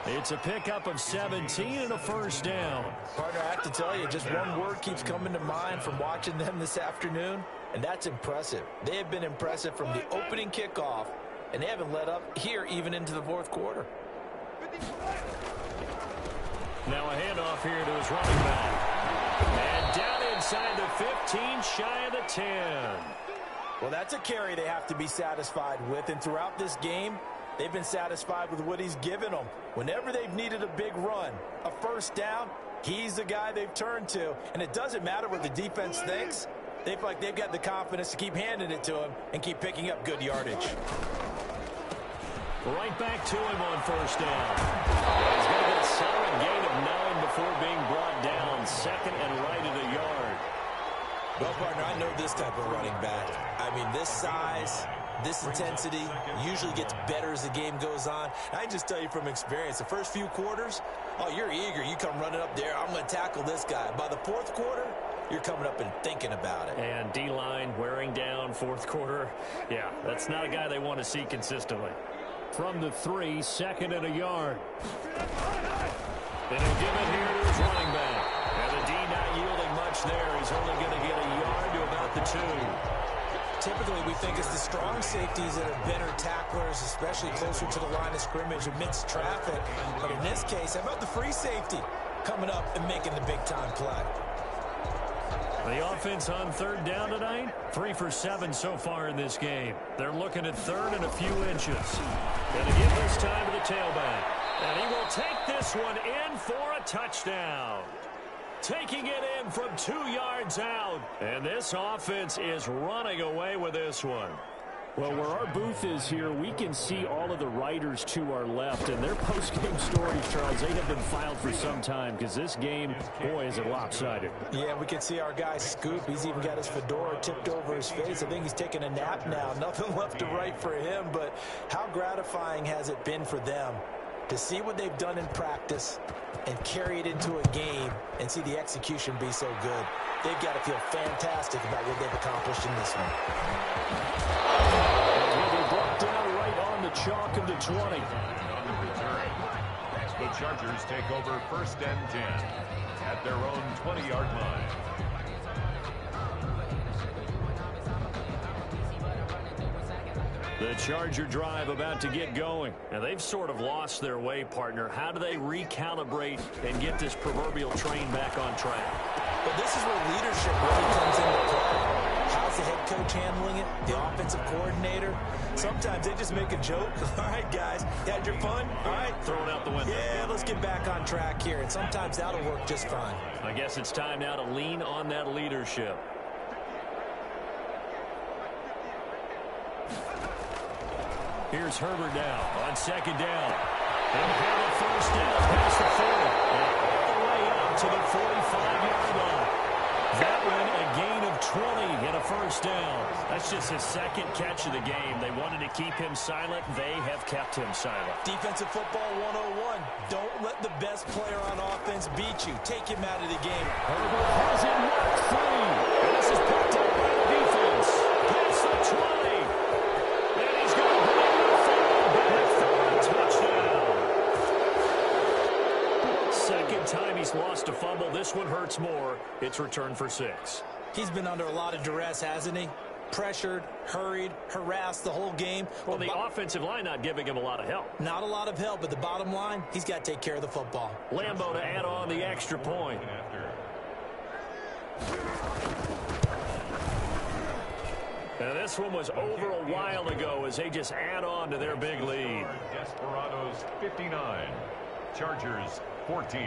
It's a pickup of 17 and a first down. Partner, I have to tell you, just one word keeps coming to mind from watching them this afternoon, and that's impressive. They have been impressive from the opening kickoff, and they haven't let up here even into the fourth quarter. Now a handoff here to his running back. And down inside the 15, shy of the 10. Well, that's a carry they have to be satisfied with, and throughout this game, they've been satisfied with what he's given them. Whenever they've needed a big run, a first down, he's the guy they've turned to. And it doesn't matter what the defense thinks. They feel like they've got the confidence to keep handing it to him and keep picking up good yardage. Right back to him on first down. He's going to get a solid gain of 9 before being brought down. 2nd and right at a yard. Well, partner, I know this type of running back. I mean, this size, this intensity usually gets better as the game goes on. I just tell you from experience, the first few quarters, oh, you're eager. You come running up there. I'm going to tackle this guy. By the fourth quarter, you're coming up and thinking about it. And D-line wearing down fourth quarter. Yeah, that's not a guy they want to see consistently. From the 3, 2nd and a yard. Then he'll give it here to his running back. And the D not yielding much there. He's only going to get a yard to about the 2. Typically, we think it's the strong safeties that are better tacklers, especially closer to the line of scrimmage amidst traffic. But in this case, how about the free safety coming up and making the big-time play? The offense on 3rd down tonight, 3 for 7 so far in this game. They're looking at 3rd and a few inches. Going to give this time to the tailback. And he will take this one in for a touchdown. Taking it in from 2 yards out. And this offense is running away with this one. Well, where our booth is here, we can see all of the writers to our left. And their post-game stories, Charles, they have been filed for some time because this game, boy, is it lopsided. Yeah, we can see our guy Scoop. He's even got his fedora tipped over his face. I think he's taking a nap now. Nothing left to write for him. But how gratifying has it been for them to see what they've done in practice and carry it into a game and see the execution be so good? They've got to feel fantastic about what they've accomplished in this one. He'll be brought down right on the chalk of the 20. On the return, the Chargers take over 1st and 10 at their own 20-yard line. The Charger drive about to get going. Now, they've sort of lost their way, partner. How do they recalibrate and get this proverbial train back on track? But this is where leadership really comes into play. How's the head coach handling it, the offensive coordinator. Sometimes they just make a joke. All right, guys, you had your fun? All right. Throw it out the window. Yeah, let's get back on track here. And sometimes that'll work just fine. I guess it's time now to lean on that leadership. Here's Herbert now on second down. And here the first down past the 40. And all the way up to the 45-yard line. That one a gain of 20 and a first down. That's just his second catch of the game. They wanted to keep him silent. They have kept him silent. Defensive football 101. Don't let the best player on offense beat you. Take him out of the game. Herbert has it knocked free. And this is picked up by the defense. Past the 20. And he's going to bring it forward back for a touchdown. Second time he's lost a fumble. This one hurts more. It's returned for 6. He's been under a lot of duress, hasn't he? Pressured, hurried, harassed the whole game. Well, the offensive line not giving him a lot of help. Not a lot of help, but the bottom line, he's got to take care of the football. Lambeau to add on the extra point. Now, this one was over a while ago as they just add on to their big lead. Desperados 59, Chargers 14.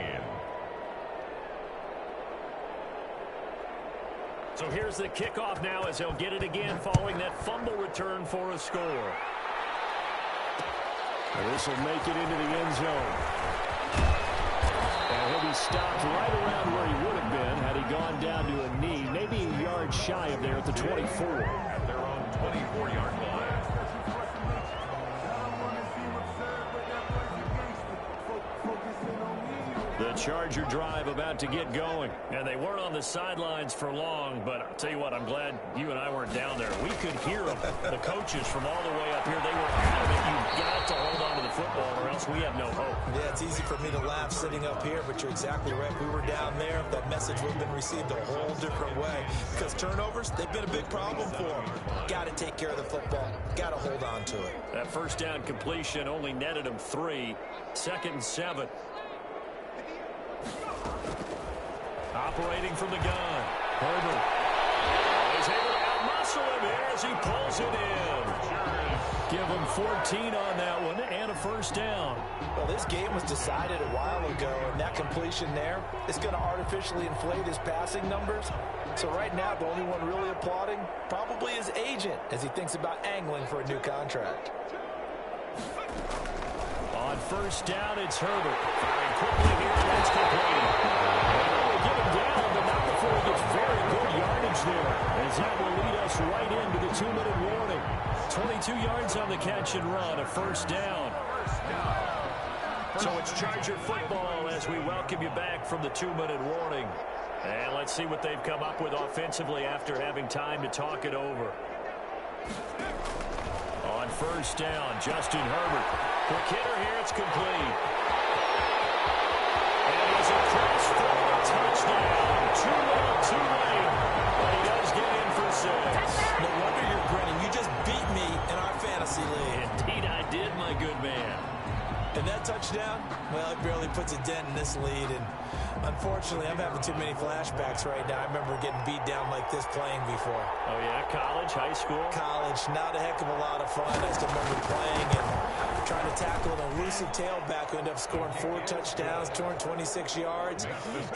So here's the kickoff now as they'll get it again following that fumble return for a score. And this will make it into the end zone. And he'll be stopped right around where he would have been had he gone down to a knee, maybe a yard shy of there at the 24. At their own 24-yard line. The Charger drive about to get going. And they weren't on the sidelines for long, but I'll tell you what, I'm glad you and I weren't down there. We could hear them, the coaches from all the way up here. They were adamant, you've got to hold on to the football or else we have no hope. Yeah, it's easy for me to laugh sitting up here, but you're exactly right. We were down there. That message would have been received a whole different way. Because turnovers, they've been a big problem for them. Got to take care of the football. Got to hold on to it. That first down completion only netted him 3. 2nd and 7. Operating from the gun. Herbert. He's able to outmuscle him here as he pulls it in. Give him 14 on that one and a first down. Well, this game was decided a while ago, and that completion there is going to artificially inflate his passing numbers. So right now, the only one really applauding probably his agent as he thinks about angling for a new contract. On first down, it's Herbert. Firing quickly here, and that's complete. Get him down, but not before he gets very good yardage there, as that will lead us right into the 2-minute warning. 22 yards on the catch and run, a first down. So it's Charger football as we welcome you back from the 2-minute warning. And let's see what they've come up with offensively after having time to talk it over. On first down, Justin Herbert. Quick hitter here, it's complete. And it was a cross for a touchdown. Too little, too late. But he does get in for 6. No wonder you're grinning. You just beat me in our fantasy league. Indeed I did, my good man. And that touchdown, well, it barely puts a dent in this lead. And unfortunately, I'm having too many flashbacks right now. I remember getting beat down like this playing before. Oh, yeah? College, high school? College, not a heck of a lot of fun. I still remember playing and trying to tackle an elusive tailback who ended up scoring 4 touchdowns, 226 yards.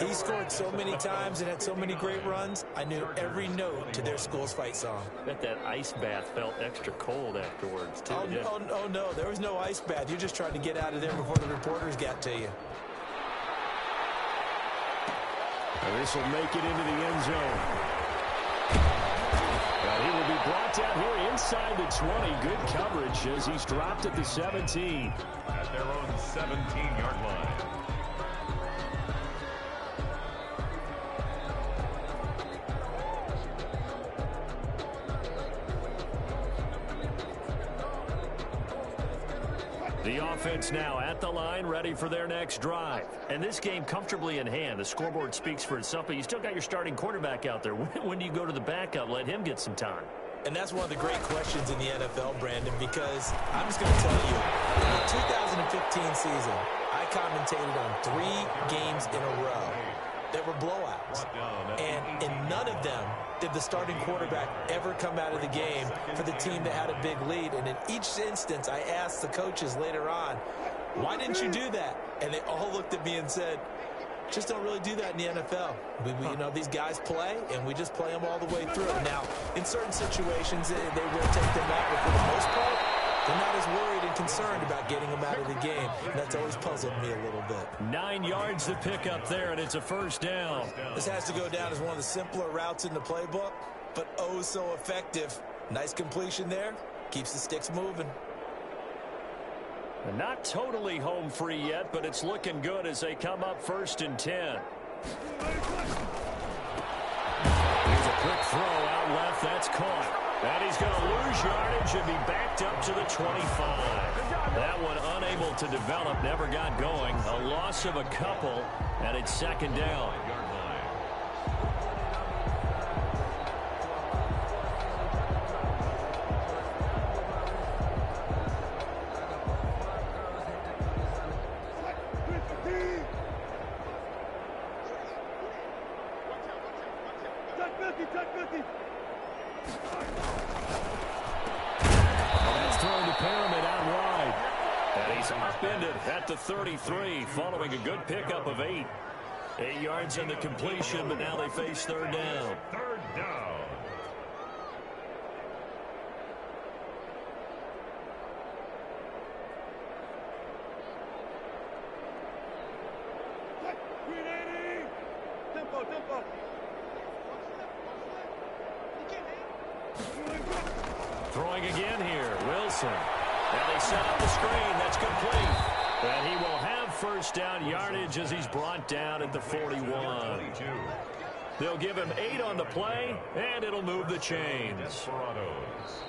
He scored so many times and had so many great runs, I knew every note to their school's fight song. Bet that ice bath felt extra cold afterwards, too. Oh, no, there was no ice bath. You're just trying to get out of there before the reporters got to you. And this will make it into the end zone. He will be brought down here inside the 20. Good coverage as he's dropped at the 17. At their own 17-yard line. The offense now at the line, ready for their next drive. And this game comfortably in hand. The scoreboard speaks for itself, but you still got your starting quarterback out there. When do you go to the backup? Let him get some time. And that's one of the great questions in the NFL, Brandon, because I'm just going to tell you, in the 2015 season, I commentated on 3 games in a row that were blowouts. And in none of them did the starting quarterback ever come out of the game for the team that had a big lead. And in each instance, I asked the coaches later on, why didn't you do that? And they all looked at me and said, just don't really do that in the NFL. You know, these guys play, and we just play them all the way through. Now, in certain situations, they will take them out, but for the most part, they're not as worried and concerned about getting them out of the game. And that's always puzzled me a little bit. 9 yards to pick up there, and it's a first down. This has to go down as one of the simpler routes in the playbook, but oh so effective. Nice completion there. Keeps the sticks moving. Not totally home free yet, but it's looking good as they come up 1st and 10. Here's a quick throw out left. That's caught. And he's going to lose yardage and be backed up to the 25. That one unable to develop, never got going. A loss of a couple, and it's 2nd down. That's thrown to Pyramid out wide. And he's upended at the 33 following a good pickup of 8. 8 yards in the completion, but now they face 3rd down. 3rd down. Throwing again here, Wilson. And they set up the screen. That's complete. And he will have 1st down yardage as he's brought down at the 41. They'll give him 8 on the play, and it'll move the chains. Desperados.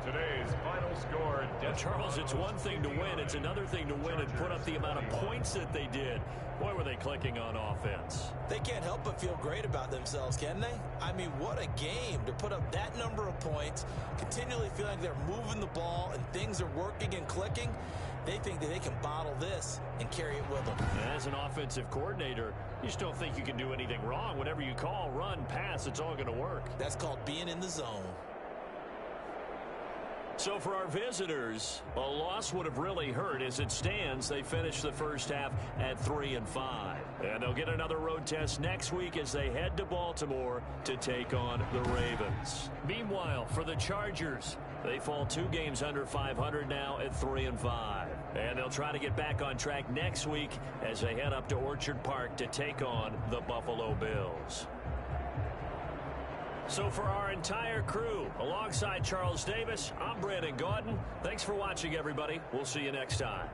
Today's final score. Charles, it's one thing to win. It's another thing to win and put up the amount of points that they did. Boy, were they clicking on offense. They can't help but feel great about themselves, can they? I mean, what a game to put up that number of points, continually feel like they're moving the ball and things are working and clicking. They think that they can bottle this and carry it with them. As an offensive coordinator, you just don't think you can do anything wrong. Whatever you call, run, pass, it's all going to work. That's called being in the zone. So for our visitors, a loss would have really hurt. As it stands, they finished the first half at 3-5. And they'll get another road test next week as they head to Baltimore to take on the Ravens. Meanwhile, for the Chargers, they fall 2 games under 500 now at 3-5. And they'll try to get back on track next week as they head up to Orchard Park to take on the Buffalo Bills. So for our entire crew, alongside Charles Davis, I'm Brandon Gaudin. Thanks for watching, everybody. We'll see you next time.